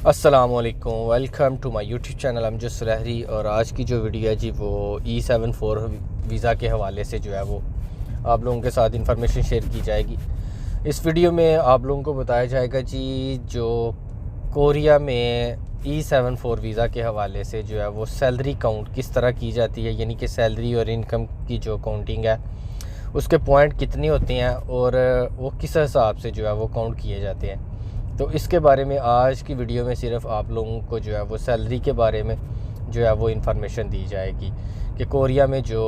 अस्सलामुअलैकुम, welcome to my YouTube channel Amjad Sulehri. और आज की जो वीडियो है जी वो E74 वीज़ा के हवाले से जो है वो आप लोगों के साथ इंफॉर्मेशन शेयर की जाएगी। इस वीडियो में आप लोगों को बताया जाएगा जी जो कोरिया में E74 वीज़ा के हवाले से जो है वो सैलरी काउंट किस तरह की जाती है, यानी कि सैलरी और इनकम की जो काउंटिंग है उसके पॉइंट कितने होते हैं और वो किस हिसाब से जो है वो काउंट किए जाते हैं। तो इसके बारे में आज की वीडियो में सिर्फ आप लोगों को जो है वो सैलरी के बारे में जो है वो इन्फॉर्मेशन दी जाएगी कि कोरिया में जो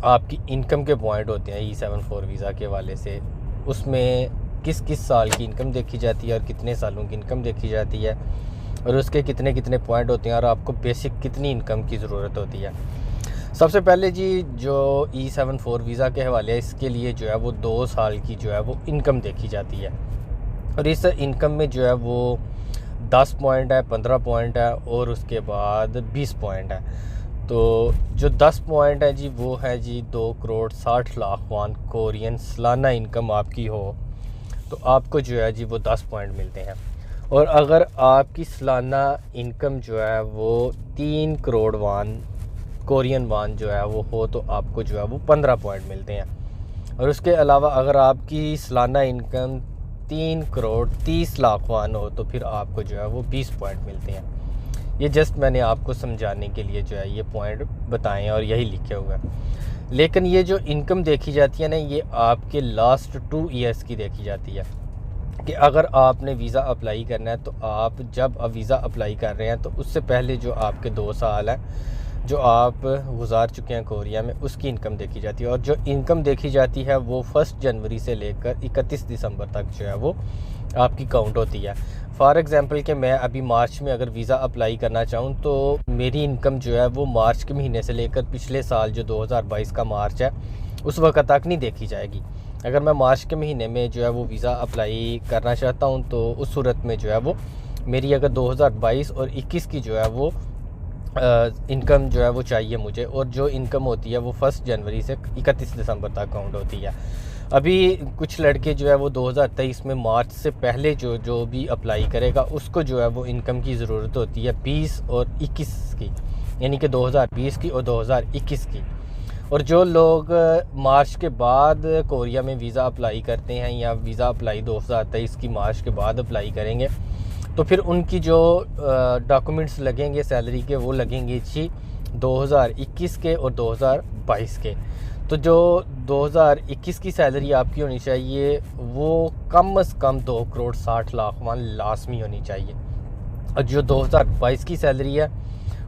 आपकी इनकम के पॉइंट होते हैं E74 वीज़ा के हवाले से उसमें किस किस साल की इनकम देखी जाती है और कितने सालों की इनकम देखी जाती है और उसके कितने कितने पॉइंट होते हैं और आपको बेसिक कितनी इनकम की ज़रूरत होती है। सबसे पहले जी जो E74 वीज़ा के हवाले है इसके लिए जो है वो 2 साल की जो है वो इनकम देखी जाती है और इस इनकम में जो है वो 10 पॉइंट है, 15 पॉइंट है और उसके बाद 20 पॉइंट है। तो जो 10 पॉइंट है जी वो है जी 2 करोड़ 60 लाख वान कोरियन सालाना इनकम आपकी हो तो आपको जो है जी वो 10 पॉइंट मिलते हैं। और अगर आपकी सालाना इनकम जो है वो 3 करोड़ वान कोरियन वान जो है वो हो तो आपको जो है वो 15 पॉइंट मिलते हैं। और उसके अलावा अगर आपकी सालाना इनकम 3 करोड़ 30 लाख वान हो तो फिर आपको जो है वो 20 पॉइंट मिलते हैं। ये जस्ट मैंने आपको समझाने के लिए जो है ये पॉइंट बताएं और यही लिखे हुए हैं। लेकिन ये जो इनकम देखी जाती है ना ये आपके लास्ट 2 ईयर्स की देखी जाती है कि अगर आपने वीज़ा अप्लाई करना है तो आप जब वीज़ा अप्लाई कर रहे हैं तो उससे पहले जो आपके 2 साल हैं जो आप गुजार चुके हैं कोरिया में उसकी इनकम देखी जाती है। और जो इनकम देखी जाती है वो 1 जनवरी से लेकर 31 दिसंबर तक जो है वो आपकी काउंट होती है। फॉर एग्ज़ाम्पल कि मैं अभी मार्च में अगर वीज़ा अप्लाई करना चाहूँ तो मेरी इनकम जो है वो मार्च के महीने से लेकर पिछले साल जो 2022 का मार्च है उस वक्त तक नहीं देखी जाएगी। अगर मैं मार्च के महीने में जो है वो वीज़ा अप्लाई करना चाहता हूँ तो उस सूरत में जो है वो मेरी अगर 2022 और 21 की जो है वो इनकम जो है वो चाहिए मुझे। और जो इनकम होती है वो 1 जनवरी से 31 दिसंबर तक काउंट होती है। अभी कुछ लड़के जो है वो 2023 में मार्च से पहले जो भी अप्लाई करेगा उसको जो है वो इनकम की ज़रूरत होती है 20 और 21 की, यानी कि 2020 की और 2021 की। और जो लोग मार्च के बाद कोरिया में वीज़ा अप्लाई करते हैं या वीज़ा अप्लाई 2023 की मार्च के बाद अप्लाई करेंगे तो फिर उनकी जो डॉक्यूमेंट्स लगेंगे सैलरी के वो लगेंगे जी 2021 के और 2022 के। तो जो 2021 की सैलरी आपकी होनी चाहिए वो कम से कम 2 करोड़ 60 लाख वान लाजमी होनी चाहिए। और जो 2022 की सैलरी है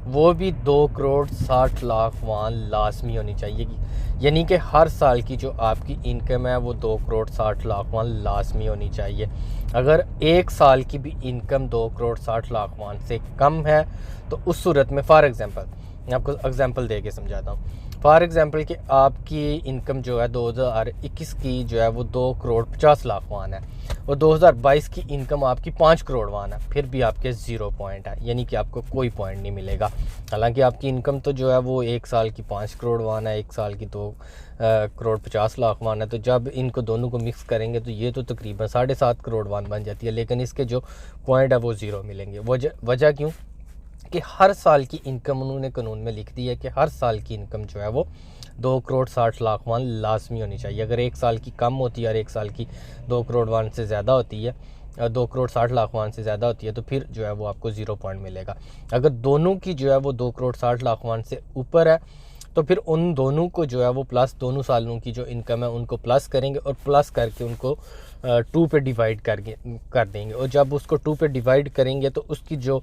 वो भी 2 करोड़ 60 लाख वान लाजमी होनी चाहिए। यानी कि हर साल की जो आपकी इनकम है वो 2 करोड़ 60 लाख वान लाजमी होनी चाहिए। अगर एक साल की भी इनकम 2 करोड़ 60 लाख वान से कम है तो उस सूरत में फॉर एग्ज़ाम्पल मैं आपको एग्ज़ाम्पल दे के समझाता हूँ। फॉर एग्ज़ाम्पल कि आपकी इनकम जो है 2021 की जो है वो 2 करोड़ 50 लाख वान है और 2022 की इनकम आपकी 5 करोड़ वान है, फिर भी आपके 0 पॉइंट है, यानी कि आपको कोई पॉइंट नहीं मिलेगा। हालांकि आपकी इनकम तो जो है वो एक साल की 5 करोड़ वान है, एक साल की 2 करोड़ 50 लाख वान है। तो जब इनको दोनों को मिक्स करेंगे तो ये तो तकरीबन 7.5 करोड़ वान बन जाती है, लेकिन इसके जो पॉइंट है वो 0 मिलेंगे। वजह क्यों कि हर साल की इनकम उन्होंने कानून में लिख दी है कि हर साल की इनकम जो है वो 2 करोड़ 60 लाख वान लाजमी होनी चाहिए। अगर एक साल की कम होती है और एक साल की 2 करोड़ वान से ज़्यादा होती है, 2 करोड़ 60 लाख वान से ज़्यादा होती है तो फिर जो है वो आपको 0 पॉइंट मिलेगा। अगर दोनों की जो है वो 2 करोड़ 60 लाख वान से ऊपर है तो फिर उन दोनों को जो है वो प्लस दोनों सालों की जो इनकम है उनको प्लस करेंगे और प्लस करके उनको 2 पे डिवाइड कर देंगे। और जब उसको 2 पे डिवाइड करेंगे तो उसकी जो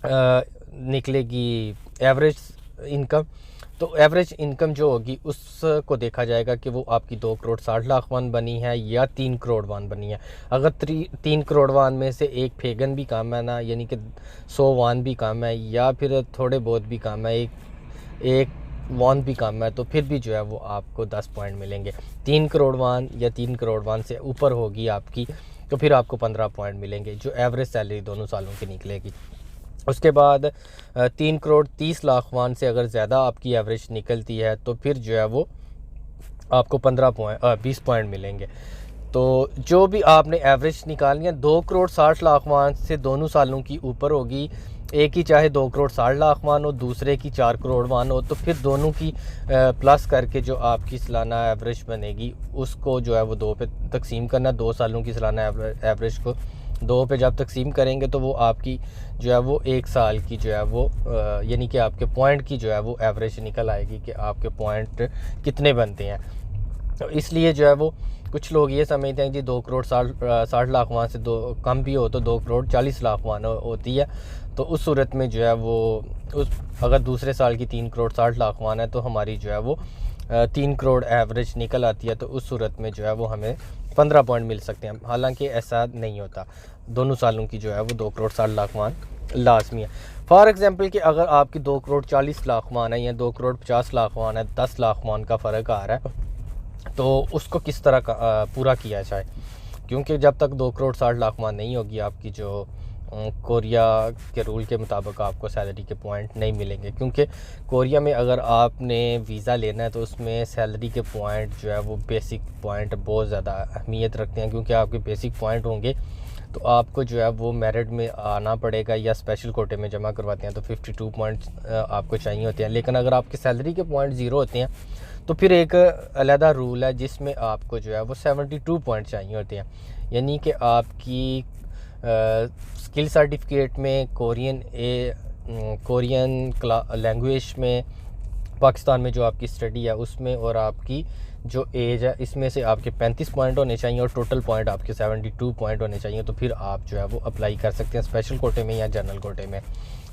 निकलेगी एवरेज इनकम, तो एवरेज इनकम जो होगी उसको देखा जाएगा कि वो आपकी 2 करोड़ 60 लाख वान बनी है या 3 करोड़ वान बनी है। अगर 3 करोड़ वान में से एक फेगन भी कम है ना, यानी कि 100 वान भी कम है या फिर थोड़े बहुत भी कम है, एक वान भी कम है, तो फिर भी जो है वो आपको 10 पॉइंट मिलेंगे। 3 करोड़ वान या 3 करोड़ वान से ऊपर होगी आपकी तो फिर आपको 15 पॉइंट मिलेंगे, जो एवरेज सैलरी दोनों सालों की निकलेगी। उसके बाद 3 करोड़ 30 लाख वान से अगर ज़्यादा आपकी एवरेज निकलती है तो फिर जो है वो आपको 20 पॉइंट मिलेंगे। तो जो भी आपने एवरेज निकालनी है 2,60,00,000 मान से दोनों सालों की ऊपर होगी। एक ही चाहे 2,60,00,000 मान हो, दूसरे की 4 करोड़ मान हो, तो फिर दोनों की प्लस करके जो आपकी सालाना एवरेज बनेगी उसको जो है वो 2 पे तकसीम करना। 2 सालों की सालाना एवरेज को 2 पे जब तकसीम करेंगे तो वो आपकी जो है वो 1 साल की जो है वो यानी कि आपके पॉइंट की जो है वो एवरेज निकल आएगी कि आपके पॉइंट कितने बनते हैं। तो इसलिए जो है वो कुछ लोग ये समझते हैं कि 2,60,00,000 मान से दो कम भी हो तो 2,40,00,000 मान होती है। तो उस सूरत में जो है वो अगर दूसरे साल की 3,60,00,000 मान है तो हमारी जो है वो 3 करोड़ एवरेज निकल आती है। तो उस सूरत में जो है वो हमें 15 पॉइंट मिल सकते हैं। हालांकि ऐसा नहीं होता, दोनों सालों की जो है वो 2,60,00,000 मान लाजमी है। फॉर एग्ज़ाम्पल कि अगर आपकी 2,40,00,000 मान है या 2,50,00,000 मान है, 10 लाख मान का फ़र्क आ रहा है, तो उसको किस तरह का पूरा किया जाए। क्योंकि जब तक 2,60,00,000 मान नहीं होगी आपकी जो कोरिया के रूल के मुताबिक आपको सैलरी के पॉइंट नहीं मिलेंगे। क्योंकि कोरिया में अगर आपने वीज़ा लेना है तो उसमें सैलरी के पॉइंट जो है वो बेसिक पॉइंट बहुत ज़्यादा अहमियत रखते हैं। क्योंकि आपके बेसिक पॉइंट होंगे तो आपको जो है वो मेरिट में आना पड़ेगा, या स्पेशल कोटे में जमा करवाते हैं तो 52 पॉइंट्स आपको चाहिए होते हैं। लेकिन अगर आपके सैलरी के पॉइंट 0 होते हैं तो फिर एक अलहदा रूल है जिसमें आपको जो है वो 72 पॉइंट चाहिए होते हैं। यानी कि आपकी स्किल सर्टिफिकेट में कोरियन लैंग्वेज में, पाकिस्तान में जो आपकी स्टडी है उसमें, और आपकी जो एज है इसमें से आपके 35 पॉइंट होने चाहिए और टोटल पॉइंट आपके 72 पॉइंट होने चाहिए। तो फिर आप जो है वो अप्लाई कर सकते हैं स्पेशल कोटे में या जनरल कोटे में।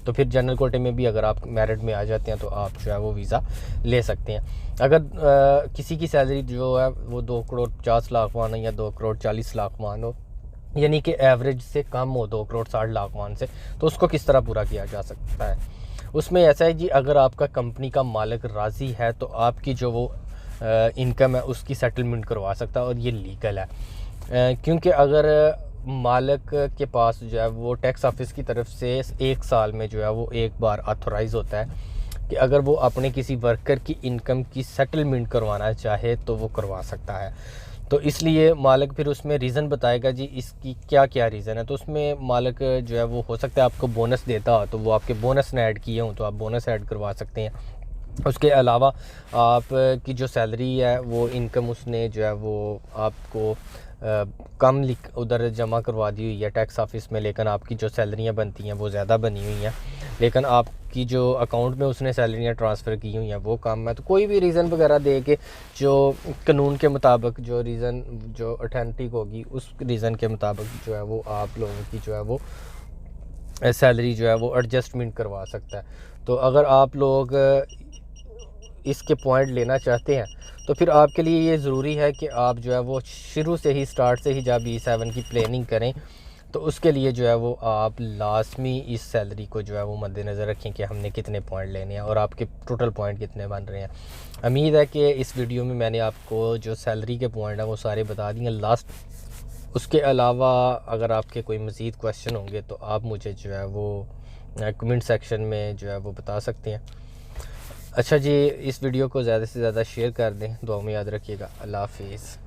तो फिर जनरल कोटे में भी अगर आप मेरिट में आ जाते हैं तो आप जो है वो वीज़ा ले सकते हैं। अगर किसी की सैलरी जो है वो 2,50,00,000 मान हो या 2,40,00,000 मान हो, यानी कि एवरेज से कम हो 2,60,00,000 मान से, तो उसको किस तरह पूरा किया जा सकता है। उसमें ऐसा है जी, अगर आपका कंपनी का मालिक राज़ी है तो आपकी जो वो इनकम है उसकी सेटलमेंट करवा सकता है, और ये लीगल है। क्योंकि अगर मालिक के पास जो है वो टैक्स ऑफिस की तरफ से 1 साल में जो है वो एक बार ऑथोराइज़ होता है कि अगर वो अपने किसी वर्कर की इनकम की सेटलमेंट करवाना चाहे तो वो करवा सकता है। तो इसलिए मालिक फिर उसमें रीज़न बताएगा जी इसकी क्या क्या रीज़न है। तो उसमें मालिक जो है वो हो सकता है आपको बोनस देता हो, तो वो आपके बोनस ने ऐड किए हों तो आप बोनस ऐड करवा सकते हैं। उसके अलावा आपकी जो सैलरी है वो इनकम उसने जो है वो आपको कम उधर जमा करवा दी हुई है टैक्स ऑफिस में, लेकिन आपकी जो सैलरियाँ बनती हैं वो ज़्यादा बनी हुई हैं, लेकिन आपकी जो अकाउंट में उसने सैलरियाँ ट्रांसफ़र की हुई हैं वो कम है। तो कोई भी रीज़न वगैरह दे के जो कानून के मुताबिक जो रीज़न जो ऑथेंटिक होगी उस रीज़न के मुताबिक जो है वो आप लोगों की जो है वो सैलरी जो है वो एडजस्टमेंट करवा सकता है। तो अगर आप लोग इसके पॉइंट लेना चाहते हैं तो फिर आपके लिए ये ज़रूरी है कि आप जो है वो शुरू से ही स्टार्ट से ही जब E7 की प्लानिंग करें तो उसके लिए जो है वो आप लाजमी इस सैलरी को जो है वो मद्देनज़र रखें कि हमने कितने पॉइंट लेने हैं और आपके टोटल पॉइंट कितने बन रहे हैं। उम्मीद है कि इस वीडियो में मैंने आपको जो सैलरी के पॉइंट हैं वो सारे बता दिए लास्ट। उसके अलावा अगर आपके कोई मज़ीद क्वेश्चन होंगे तो आप मुझे जो है वो कमेंट सेक्शन में जो है वो बता सकते हैं। अच्छा जी, इस वीडियो को ज़्यादा से ज़्यादा शेयर कर दें, दुआ में याद रखिएगा। अल्लाह हाफिज़।